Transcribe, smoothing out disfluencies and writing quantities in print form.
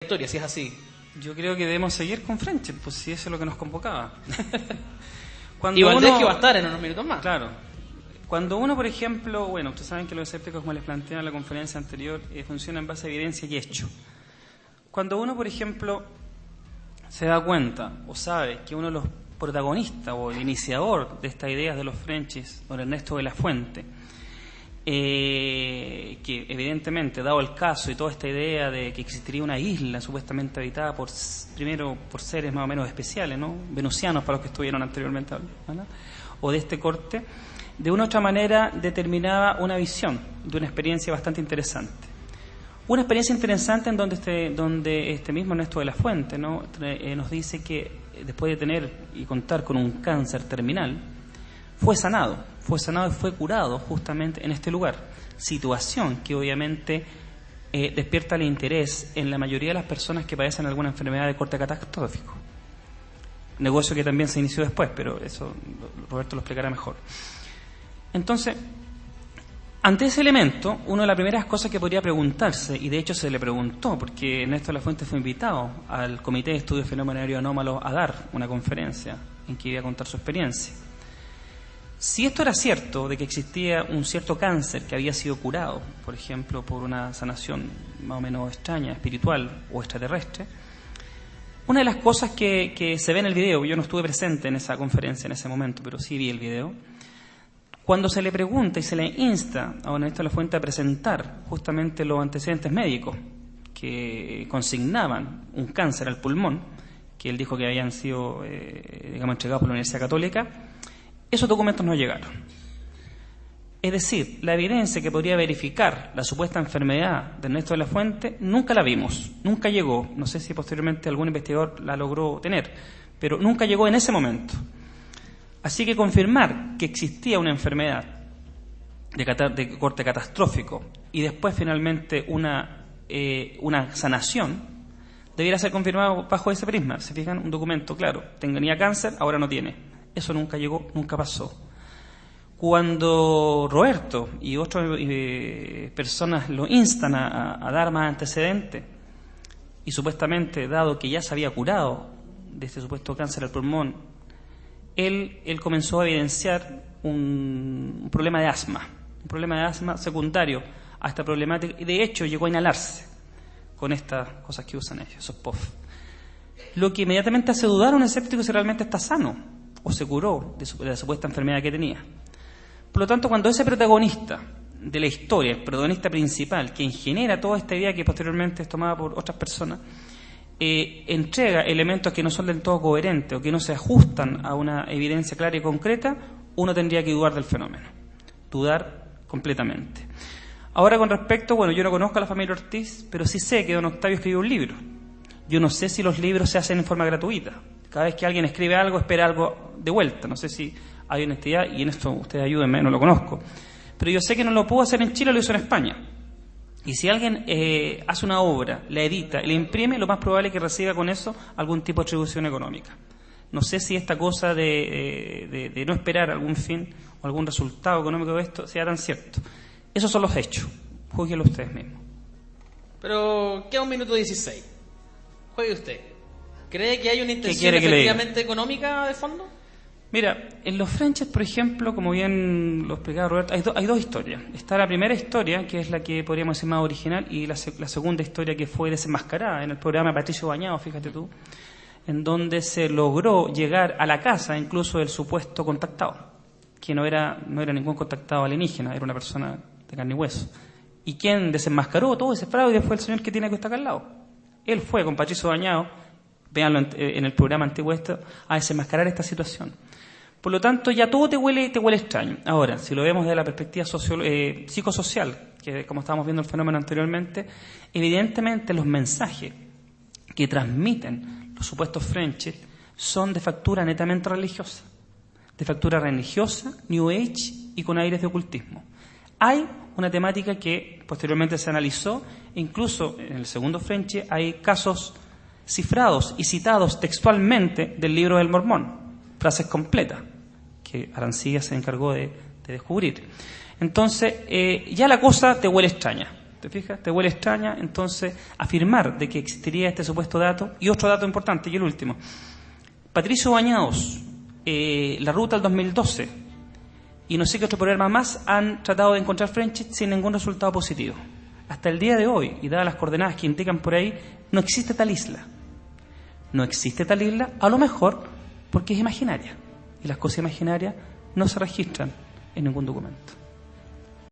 historia, si es así. Yo creo que debemos seguir con Friendship, pues si eso es lo que nos convocaba. Y Valdés que va a estar en unos minutos más. Claro. Cuando uno, por ejemplo, bueno, ustedes saben que los escépticos, como les planteé en la conferencia anterior, funcionan en base a evidencia y hecho. Cuando uno, por ejemplo, se da cuenta o sabe que uno de los protagonistas o el iniciador de estas ideas de los Friendships, don Ernesto de la Fuente, que evidentemente, dado el caso y toda esta idea de que existiría una isla supuestamente habitada primero por seres más o menos especiales, ¿no? Venusianos, para los que estuvieron anteriormente, ¿verdad? O de este corte, de una u otra manera determinaba una visión de una experiencia bastante interesante. Una experiencia interesante en donde este mismo Ernesto de la Fuente, ¿no? Nos dice que después de tener y contar con un cáncer terminal, fue sanado y fue curado justamente en este lugar. Situación que obviamente despierta el interés en la mayoría de las personas que padecen alguna enfermedad de corte catastrófico. Negocio que también se inició después, pero eso Roberto lo explicará mejor. Entonces, ante ese elemento, una de las primeras cosas que podría preguntarse, y de hecho se le preguntó, porque Ernesto de la Fuente fue invitado al Comité de Estudios de Fenómenos Aeroanómalos a dar una conferencia en que iba a contar su experiencia. Si esto era cierto, de que existía un cierto cáncer que había sido curado, por ejemplo, por una sanación más o menos extraña, espiritual o extraterrestre, una de las cosas que se ve en el video, yo no estuve presente en esa conferencia en ese momento, pero sí vi el video, cuando se le pregunta y se le insta a Ernesto de la Fuente a presentar justamente los antecedentes médicos que consignaban un cáncer al pulmón, que él dijo que habían sido, entregados por la Universidad Católica, esos documentos no llegaron. Es decir, la evidencia que podría verificar la supuesta enfermedad de Ernesto de la Fuente nunca la vimos, nunca llegó. No sé si posteriormente algún investigador la logró tener, pero nunca llegó en ese momento. Así que confirmar que existía una enfermedad de corte catastrófico y después finalmente una sanación debiera ser confirmado bajo ese prisma. Se fijan, un documento, claro, tenía cáncer, ahora no tiene. Eso nunca llegó, nunca pasó. Cuando Roberto y otras personas lo instan a dar más antecedentes y supuestamente, dado que ya se había curado de este supuesto cáncer al pulmón, él comenzó a evidenciar un problema de asma secundario a esta problemática, y de hecho llegó a inhalarse con estas cosas que usan ellos, esos POF. Lo que inmediatamente hace dudar a un escéptico si realmente está sano o se curó de la supuesta enfermedad que tenía. Por lo tanto, cuando ese protagonista de la historia, el protagonista principal, quien genera toda esta idea que posteriormente es tomada por otras personas, entrega elementos que no son del todo coherentes o que no se ajustan a una evidencia clara y concreta, uno tendría que dudar del fenómeno, dudar completamente. Ahora, con respecto, bueno, yo no conozco a la familia Ortiz, pero sí sé que don Octavio escribió un libro. Yo no sé si los libros se hacen en forma gratuita. Cada vez que alguien escribe algo, espera algo de vuelta. No sé si hay honestidad, y en esto ustedes ayúdenme, no lo conozco. Pero yo sé que no lo pudo hacer en Chile, lo hizo en España. Y si alguien hace una obra, la edita y la imprime, lo más probable es que reciba con eso algún tipo de atribución económica. No sé si esta cosa de no esperar algún fin o algún resultado económico de esto sea tan cierto. Esos son los hechos. Júguenlo ustedes mismos. Pero queda 1 minuto 16. Juegue usted. ¿Cree que hay una intención efectivamente económica de fondo? Mira, en los Friendships, por ejemplo, como bien lo explicaba Roberto, hay dos historias. Está la primera historia, que es la que podríamos decir más original, y la segunda historia, que fue desenmascarada en el programa de Patricio Bañado, fíjate tú, en donde se logró llegar a la casa incluso del supuesto contactado, que no era ningún contactado alienígena, era una persona de carne y hueso. Y quien desenmascaró todo ese fraude fue el señor que tiene que estar acá al lado. Él fue con Patricio Bañado, véanlo en el programa antiguo a desenmascarar esta situación. Por lo tanto, ya todo te huele extraño. Ahora, si lo vemos desde la perspectiva psicosocial, que como estábamos viendo el fenómeno anteriormente, evidentemente los mensajes que transmiten los supuestos Friendships son de factura netamente religiosa. De factura religiosa, New Age y con aires de ocultismo. Hay una temática que posteriormente se analizó, incluso en el segundo Friendship hay casos cifrados y citados textualmente del Libro del Mormón, frases completas, que Arancibia se encargó de descubrir. Entonces, ya la cosa te huele extraña. ¿Te fijas? ¿Te huele extraña? Entonces, afirmar de que existiría este supuesto dato. Y otro dato importante, y el último. Patricio Bañados, La Ruta al 2012, y no sé qué otro programa más, han tratado de encontrar Friendship sin ningún resultado positivo. Hasta el día de hoy, y dadas las coordenadas que indican por ahí, no existe tal isla. No existe tal isla, a lo mejor porque es imaginaria. Y las cosas imaginarias no se registran en ningún documento.